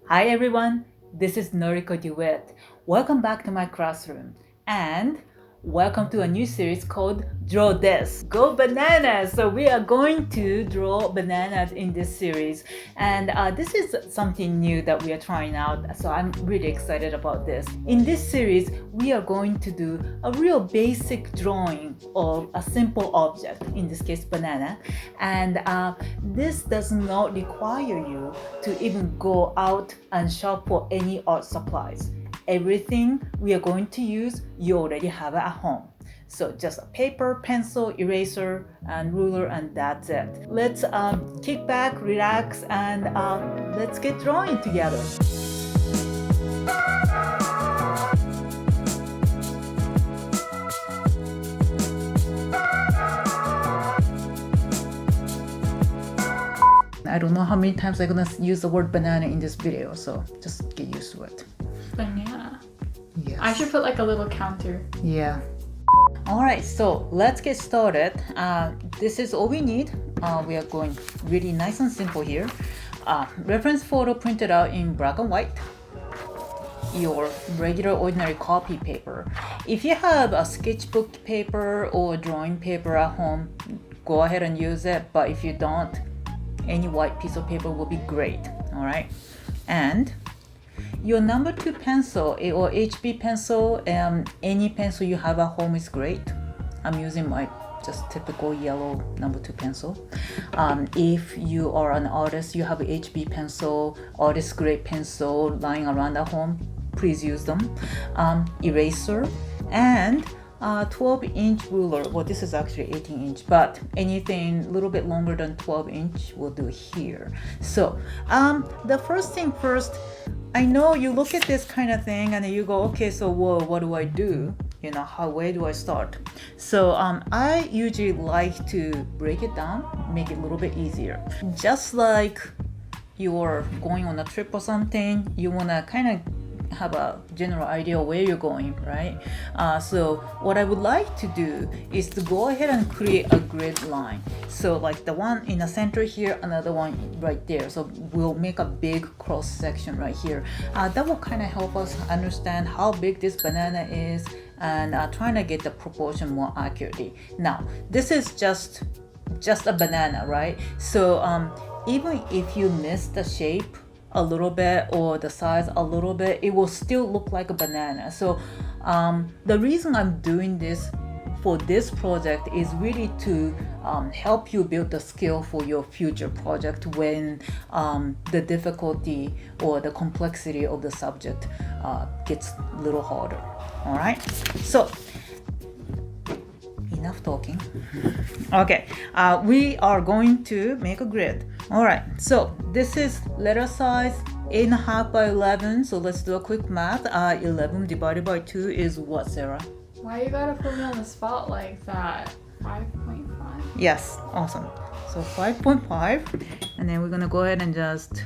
Hi everyone, this is Noriko Duet. Welcome back to my classroom and welcome to a new series called Draw This. Go Bananas! So we are going to draw bananas in this series and this is something new that we are trying out, so I'm really excited about this. In this series, we are going to do a real basic drawing of a simple object, in this case banana, and this does not require you to even go out and shop for any art supplies. Everything we are going to use, you already have at home. So just a paper, pencil, eraser, and ruler, and that's it. Let's kick back, relax, and let's get drawing together. I don't know how many times I'm gonna use the word banana in this video, so just get used to it. Banana. Yes. I should put like a little counter. Yeah. All right, so let's get started. This is all we need. We are going really nice and simple here. Reference photo printed out in black and white. Your regular ordinary copy paper. If you have a sketchbook paper or drawing paper at home, go ahead and use it. But if you don't, any white piece of paper will be great. All right, and your number 2 pencil or HB pencil, any pencil you have at home is great. I'm using my just typical yellow number 2 pencil. If you are an artist, you have HB pencil, artist grade pencil lying around at home, please use them. Eraser and 12-inch ruler. Well, this is actually 18-inch, but anything a little bit longer than 12-inch will do here. So the first thing first, I know you look at this kind of thing and you go, okay, so whoa, what do I do? You know, where do I start? So I usually like to break it down, make it a little bit easier. Just like you're going on a trip or something, you want to kind of have a general idea of where you're going, right? So what I would like to do is to go ahead and create a grid line. So like the one in the center here, another one right there. So we'll make a big cross section right here. That will kind of help us understand how big this banana is and trying to get the proportion more accurately. Now, this is just a banana, right? So even if you miss the shape a little bit or the size a little bit, it will still look like a banana. So the reason I'm doing this for this project is really to help you build the skill for your future project when the difficulty or the complexity of the subject gets a little harder. All right, so enough talking. Okay, we are going to make a grid. All right, so this is letter size 8.5 by 11. So let's do a quick math. 11 divided by 2 is what, Sarah? Why you gotta put me on the spot like that? 5.5? Yes, awesome. So 5.5, and then we're gonna go ahead and just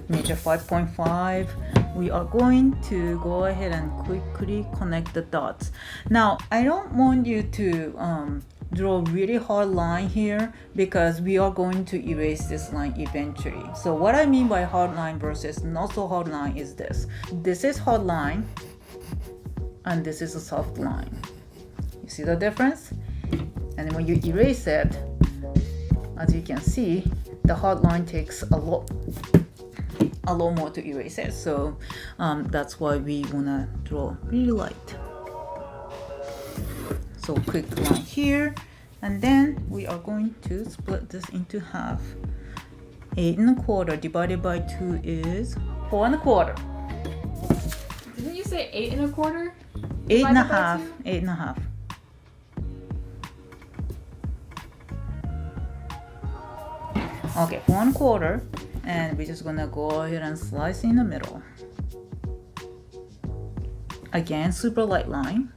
measure 5.5. We are going to go ahead and quickly connect the dots. Now, I don't want you to draw a really hard line here because we are going to erase this line eventually. So what I mean by hard line versus not so hard line is this. This is hard line and this is a soft line. You see the difference? And then when you erase it, as you can see, the hard line takes a lot more to erase it. So that's why we wanna draw really light. So quick line here, and then we are going to split this into half. 8.25 divided by 2 is 4.25. Didn't you say 8.25? 8.5. 8.5. Okay, 4.25, and we're just gonna go ahead and slice in the middle. Again, super light line.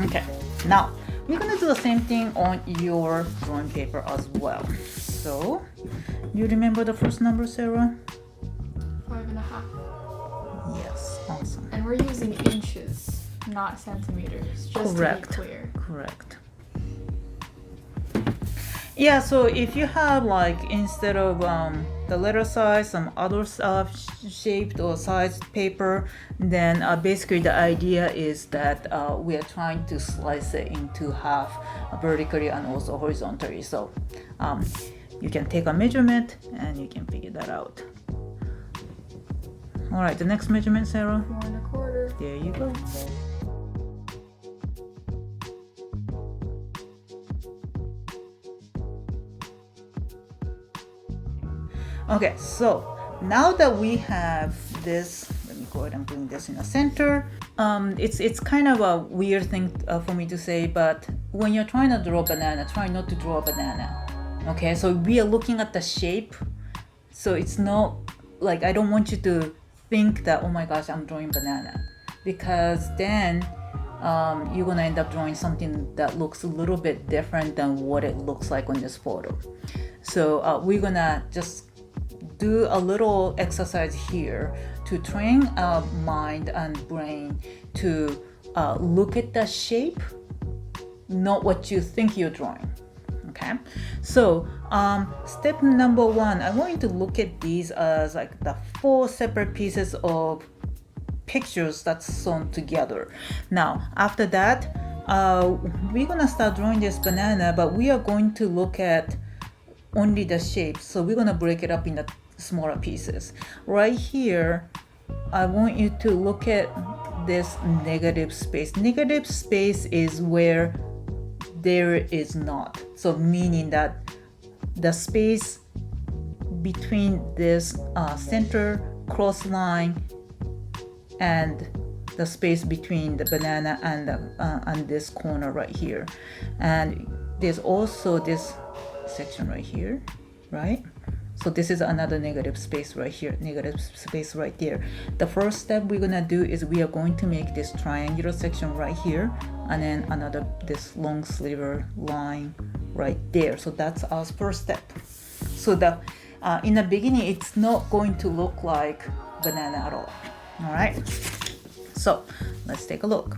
Okay, now we're gonna do the same thing on your drawing paper as well. So, you remember the first number, Sarah? 5.5. Yes, awesome. And we're using inches, not centimeters, just Correct. to be clear. Correct. Yeah, so if you have like instead of the letter size, some other shaped or sized paper, then basically the idea is that we are trying to slice it into half vertically and also horizontally. So you can take a measurement and you can figure that out. All right, the next measurement, Sarah. 4 1/4. There you go. Okay, so now that we have this, let me go ahead and bring this in the center. It's kind of a weird thing for me to say, but when you're trying to draw a banana, try not to draw a banana. Okay, so we are looking at the shape. So it's not like, I don't want you to think that, oh my gosh, I'm drawing banana, because then you're gonna end up drawing something that looks a little bit different than what it looks like on this photo. So we're gonna just do a little exercise here to train our mind and brain to look at the shape, not what you think you're drawing. Okay, so step number 1, I want you to look at these as like the 4 separate pieces of pictures that's sewn together. Now after that, we're gonna start drawing this banana, but we are going to look at only the shape. So we're gonna break it up in the smaller pieces. Right here, I want you to look at this negative space. Negative space is where there is not. So meaning that the space between this center cross line and the space between the banana and this corner right here. And there's also this section right here, right? So this is another negative space right here, negative space right there. The first step we're gonna do is we are going to make this triangular section right here, and then another, this long sliver line right there. So that's our first step. So the in the beginning, it's not going to look like banana at all. All right. So let's take a look.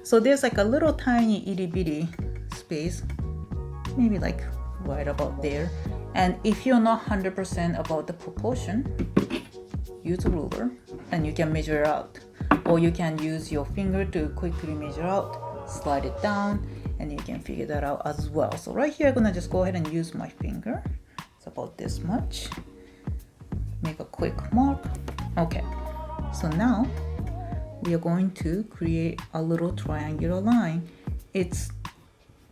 So there's like a little tiny itty bitty space, maybe like right about there. And if you're not 100% about the proportion, use a ruler and you can measure out, or you can use your finger to quickly measure out, slide it down, and you can figure that out as well. So right here, I'm gonna just go ahead and use my finger. It's about this much. Make a quick mark. Okay, so now we are going to create a little triangular line. It's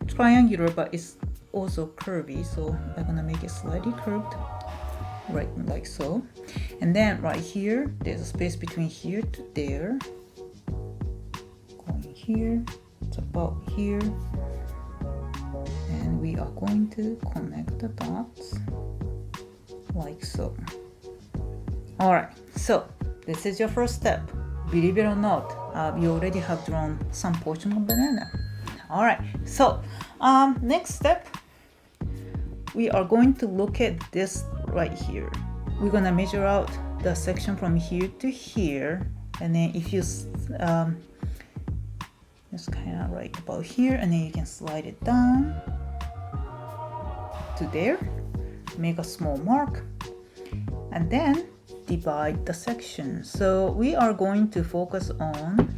triangular, but it's also curvy, so I'm gonna make it slightly curved, right, like so. And then right here, there's a space between here to there, going here, it's about here, and we are going to connect the dots like so. All right, so this is your first step. Believe it or not, you already have drawn some portion of banana. All right, so next step, we are going to look at this right here. We're gonna measure out the section from here to here, and then if you just kind of right about here, and then you can slide it down to there, make a small mark, and then divide the section. So we are going to focus on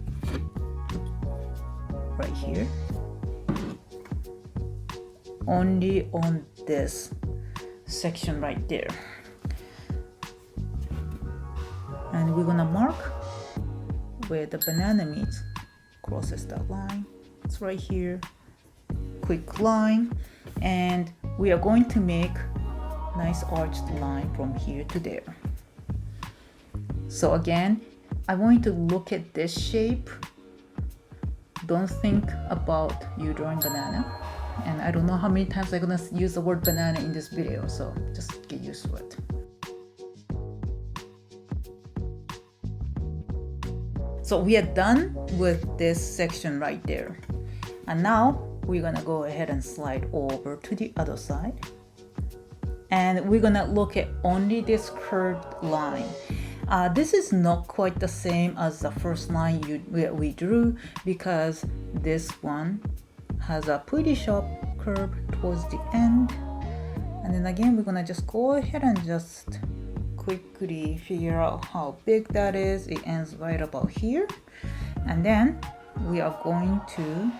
right here, only on this section right there, and we're gonna mark where the banana meets, crosses that line. It's right here, quick line, and we are going to make nice arched line from here to there. So again, I want you to look at this shape. Don't think about you drawing banana. And I don't know how many times I'm gonna use the word banana in this video, so just get used to it. So we are done with this section right there. And now we're gonna go ahead and slide over to the other side. And we're gonna look at only this curved line. This is not quite the same as the first line we drew, because this one has a pretty sharp curve towards the end. And then again, we're gonna just go ahead and just quickly figure out how big that is. It ends right about here. And then we are going to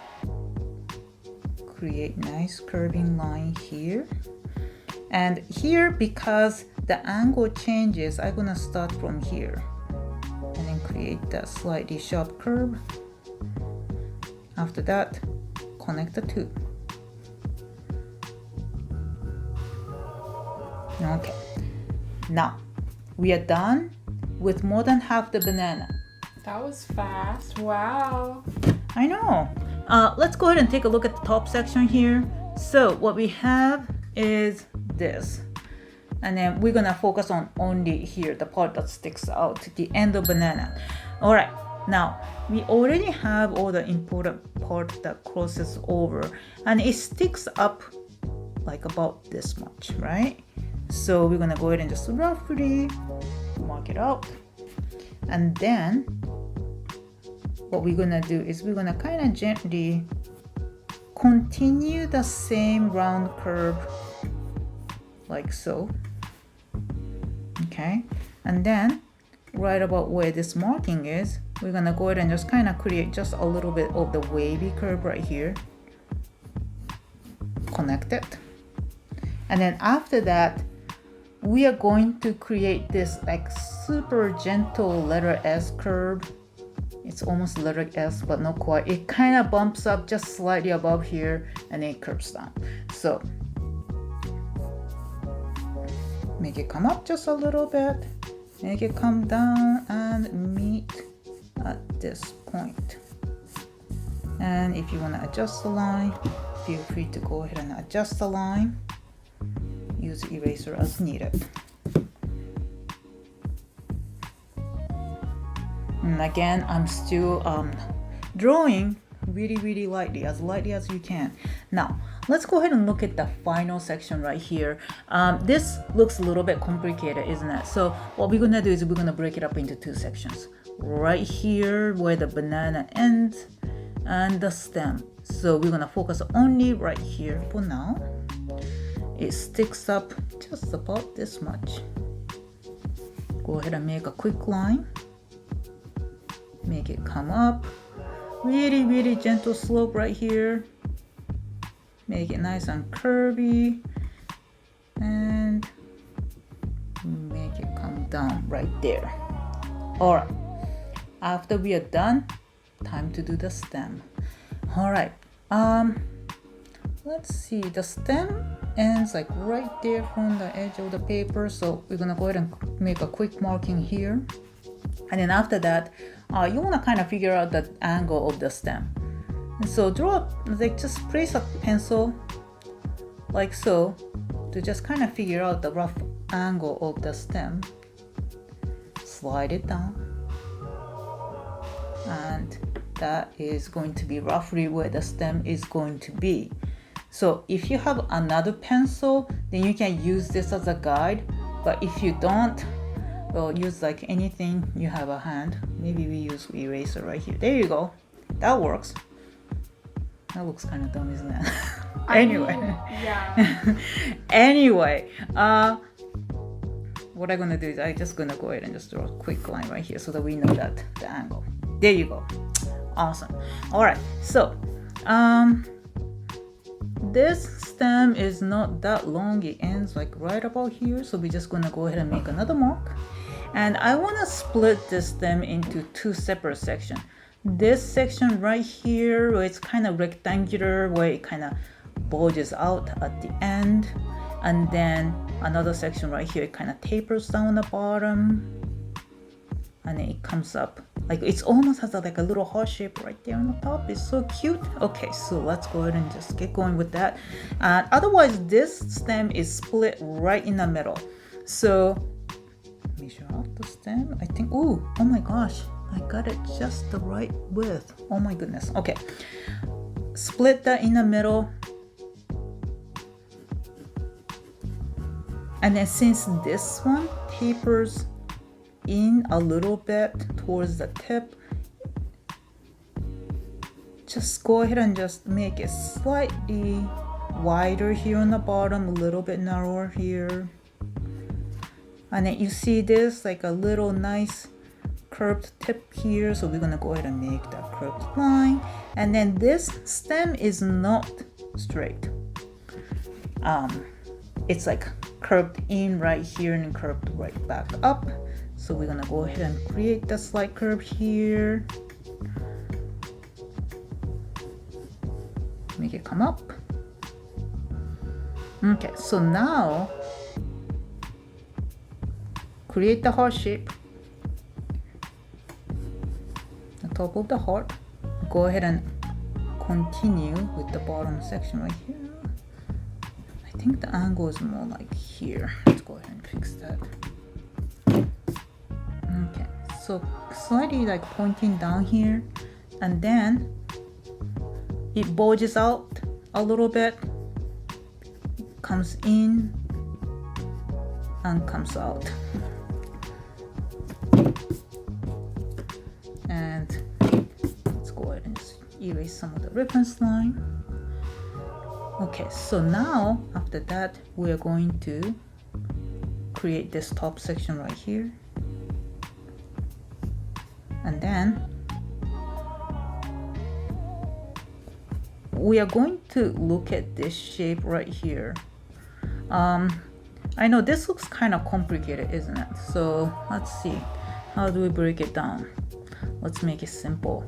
create nice curving line here. And here, because the angle changes, I'm gonna start from here and then create that slightly sharp curve. After that, connect the two. Okay, now we are done with more than half the banana. That was fast. Wow. I know. Let's go ahead and take a look at the top section here. So what we have is this. And then we're gonna focus on only here, the part that sticks out, the end of banana. All right, now we already have all the important part that crosses over, and it sticks up like about this much, right? So we're gonna go ahead and just roughly mark it out. And then what we're gonna do is we're gonna kind of gently continue the same round curve like so. Okay, and then right about where this marking is, we're gonna go ahead and just kind of create just a little bit of the wavy curve right here. Connect it. And then after that, we are going to create this like super gentle letter S curve. It's almost letter S, but not quite. It kind of bumps up just slightly above here and then it curves down. So make it come up just a little bit, make it come down and meet at this point. And if you want to adjust the line, feel free to go ahead and adjust the line. Use eraser as needed. And again, I'm still drawing really lightly as you can. Now let's go ahead and look at the final section right here. This looks a little bit complicated, isn't it? So what we're gonna do is we're gonna break it up into two sections. Right here where the banana ends and the stem. So we're gonna focus only right here for now. It sticks up just about this much. Go ahead and make a quick line. Make it come up. Really gentle slope right here. Make it nice and curvy. And make it come down right there. Alright. After we are done, time to do the stem. Alright. Let's see. The stem ends like right there from the edge of the paper. So we're gonna go ahead and make a quick marking here. And then after that, you want to kind of figure out the angle of the stem. And so just place a pencil like so to just kind of figure out the rough angle of the stem. Slide it down. And that is going to be roughly where the stem is going to be. So if you have another pencil, then you can use this as a guide. But if you don't, well, use like anything you have a hand. Maybe we use eraser right here. There you go. That works. That looks kind of dumb, isn't it? Anyway. Yeah. Anyway, what I'm gonna do is I'm just gonna go ahead and just draw a quick line right here so that we know that the angle. There you go. Awesome. All right. So, this stem is not that long. It ends like right about here. So we're just gonna go ahead and make another mark. And I want to split this stem into two separate sections. This section right here, where it's kind of rectangular, where it kind of bulges out at the end. And then another section right here, it kind of tapers down the bottom. And then it comes up. Like it's almost has like a little heart shape right there on the top. It's so cute. Okay, so let's go ahead and just get going with that. Otherwise, this stem is split right in the middle. So measure out the stem. I think, oh my gosh, I got it just the right width. Oh my goodness. Okay, split that in the middle. And then since this one tapers in a little bit towards the tip, just go ahead and just make it slightly wider here on the bottom, a little bit narrower here. And then you see this like a little nice curved tip here, so we're gonna go ahead and make that curved line. And then this stem is not straight. It's like curved in right here and curved right back up. So we're gonna go ahead and create the slight curve here. Make it come up. Okay, so now create the heart shape. The top of the heart. Go ahead and continue with the bottom section right here. I think the angle is more like here. Let's go ahead and fix that. Okay, so slightly like pointing down here, and then it bulges out a little bit, comes in and comes out. And let's go ahead and just erase some of the reference line. Okay, so now after that we are going to create this top section right here, and then we are going to look at this shape right here. I know this looks kind of complicated, isn't it? So let's see, how do we break it down? Let's make it simple.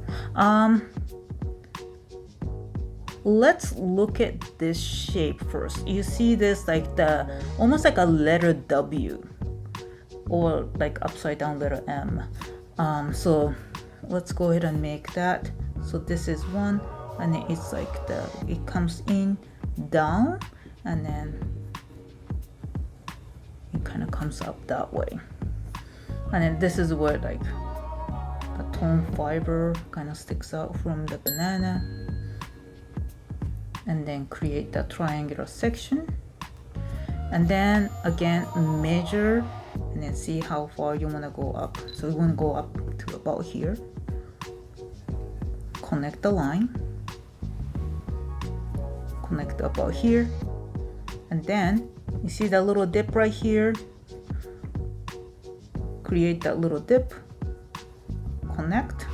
Let's look at this shape first. You see this like the almost like a letter W or like upside down letter M. So let's go ahead and make that. So this is one, and then it's like it comes in down, and then it kind of comes up that way. And then this is where like the tone fiber kind of sticks out from the banana, and then create that triangular section, and then again measure and then see how far you want to go up. So we want to go up to about here, connect the line, connect about here, and then you see that little dip right here, create that little dip, connect,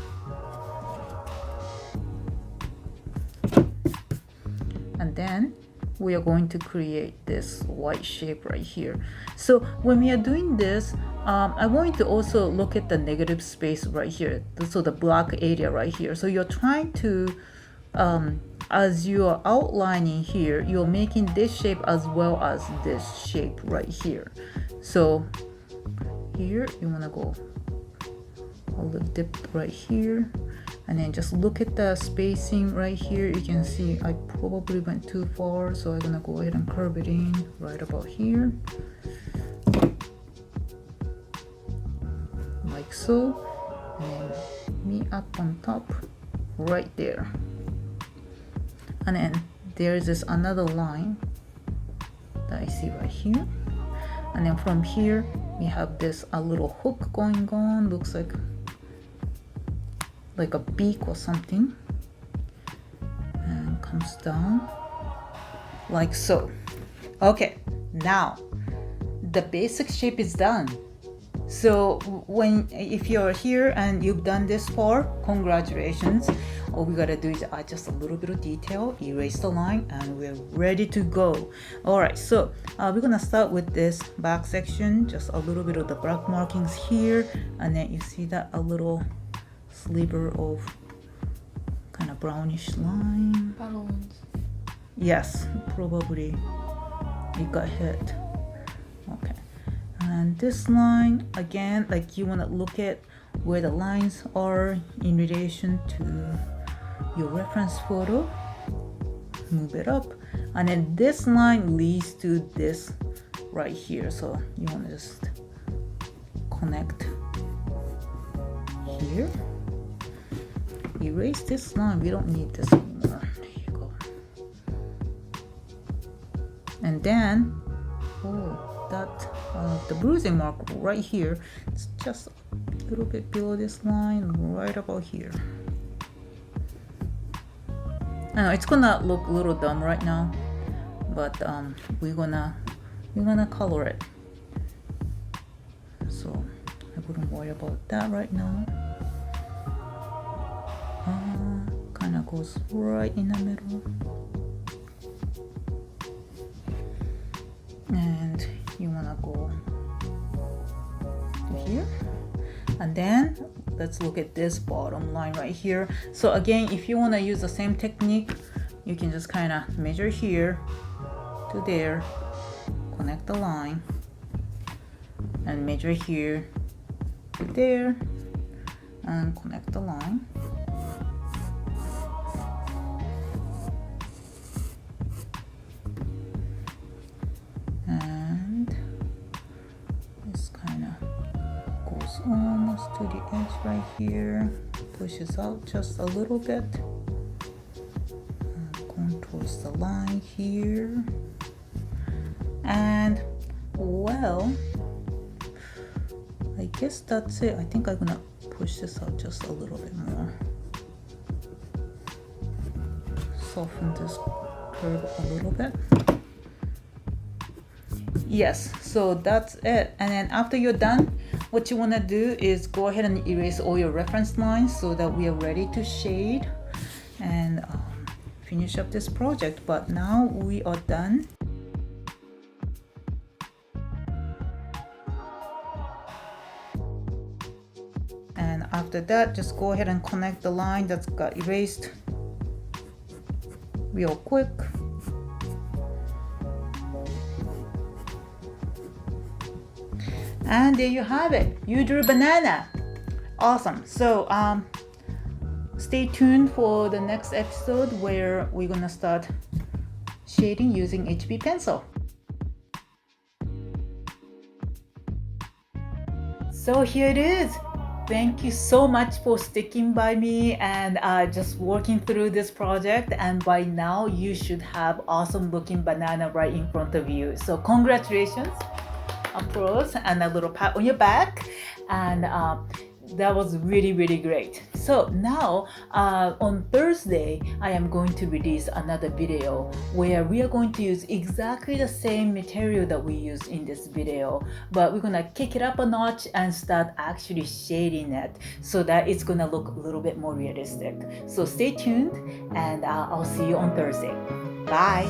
and then we are going to create this white shape right here. So when we are doing this, I want you to also look at the negative space right here, so the black area right here. So you're trying to as you are outlining here, you're making this shape as well as this shape right here. So here you want to go a little dip right here, and then just look at the spacing right here. You can see I probably went too far, so I'm gonna go ahead and curve it in right about here, like so, and then me up on top right there. And then there's this another line that I see right here, and then from here we have this a little hook going on, looks like a beak or something, and comes down like so. Okay, now the basic shape is done. So if you're here and you've done this far, congratulations. All we gotta do is add just a little bit of detail, erase the line, and we're ready to go. All right, so we're gonna start with this back section, just a little bit of the black markings here, and then you see that a little sliver of kind of brownish line. Balloons. Yes, probably it got hit. Okay, and this line again, like you want to look at where the lines are in relation to your reference photo, move it up, and then this line leads to this right here, so you want to just connect here, erase this line, we don't need this anymore, there you go. And then the bruising mark right here, it's just a little bit below this line, right about here. I know it's gonna look a little dumb right now, but we're gonna color it. So I wouldn't worry about that right now. Kind of goes right in the middle. And you wanna go to here. And then let's look at this bottom line right here. So again, if you wanna use the same technique, you can just kind of measure here to there, connect the line, and measure here to there, and connect the line. And this kind of goes almost to the edge right here, pushes out just a little bit, and contours the line here. And well, I guess that's it. I think I'm gonna push this out just a little bit more. Soften this curve a little bit. Yes, so that's it. And then after you're done, what you wanna do is go ahead and erase all your reference lines so that we are ready to shade and finish up this project. But now we are done. And after that, just go ahead and connect the line that's got erased real quick. And there you have it. You drew banana. Awesome. So stay tuned for the next episode where we're gonna start shading using HB pencil. So here it is. Thank you so much for sticking by me and just working through this project. And by now you should have awesome looking banana right in front of you. So congratulations, applause, and a little pat on your back. And that was really, really great. So now on Thursday, I am going to release another video where we are going to use exactly the same material that we used in this video, but we're gonna kick it up a notch and start actually shading it so that it's gonna look a little bit more realistic. So stay tuned, and I'll see you on Thursday. Bye.